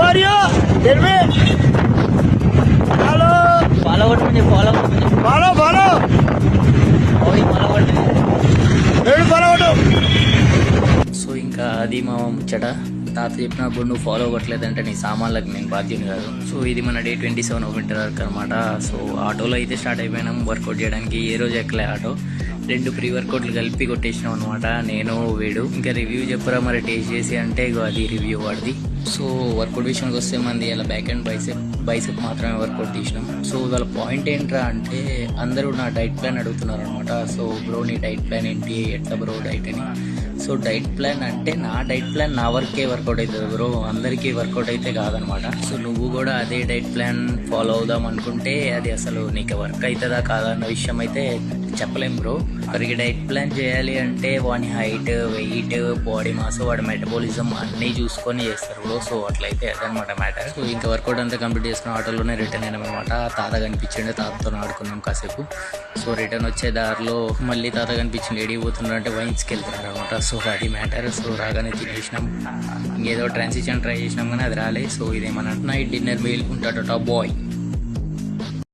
Oreo ఎల్వి hello follow కొట్టమని follow follow follow follow కొట్టమని. ఏడు ఫాలో కొట్టు. సో ఇంకా అది మా ముచ్చట. తాత చెప్పినప్పుడు నువ్వు ఫాలో అవ్వట్లేదంటే నీ సామాన్లకు నేను బాధ్యుని కాదు. సో ఇది మన డే 27 వింటర్ వర్క్ అనమాట. సో ఆటోలో అయితే స్టార్ట్ అయిపోయినాం వర్కౌట్ చేయడానికి. ఏ రోజు ఎక్కలే ఆటో, 2 ప్రీ వర్కౌట్లు కలిపి కొట్టేసినాం అనమాట నేను వీడు. ఇంకా రివ్యూ చెప్పరా మరి టేస్ట్ చేసి అంటే ఇగో అది రివ్యూ వాడిది. సో వర్కౌట్ విషయానికి వస్తే మంది ఇలా బ్యాక్ అండ్ బైసెప్ మాత్రమే వర్కౌట్ తీసినాం. సో వాళ్ళ పాయింట్ ఏంట్రా అంటే అందరూ నా డైట్ ప్లాన్ అడుగుతున్నారు అనమాట. సో బ్రో నీ డైట్ ప్లాన్ ఏంటి, ఎట్లా బ్రో డైట్ అని. సో డైట్ ప్లాన్ అంటే నా డైట్ ప్లాన్ నా వర్కే వర్కౌట్ అవుతుంది బ్రో, అందరికీ వర్కౌట్ అయితే కాదనమాట. సో నువ్వు కూడా అదే డైట్ ప్లాన్ ఫాలో అవుదాం అనుకుంటే అది అసలు నీకు వర్క్ అవుతుందా కాదా అన్న విషయం అయితే చెప్పలేం బ్రో. ఒకరికి డైట్ ప్లాన్ చేయాలి అంటే వాడి హైట్, వెయిట్, బాడీ మాస్, వాడి మెటబాలిజం అన్నీ చూసుకొని చేస్తారు బ్రో. సో అట్లయితే అదనమాట మ్యాటర్. సో ఇంకా వర్కౌట్ అంతా కంప్లీట్ చేసుకుని ఆటోలోనే రిటర్న్ అయినాం అనమాట. తాత కనిపించిండే, తాతతో ఆడుకున్నాం కాసేపు. సో రిటర్న్ వచ్చే దారిలో మళ్ళీ తాత కనిపించింది, ఏడికి పోతున్నాడు అంటే వైన్స్కి వెళ్తున్నాడు అనమాట. సో అది మ్యాటర్. సో రాగానే తినేసినాం. ఇంకేదో ట్రాన్సిషన్ ట్రై చేసినాం కానీ అది రాలే. సో ఇదేమన్నా నైట్ డిన్నర్ మీల్ ఉంటాడట బాయ్.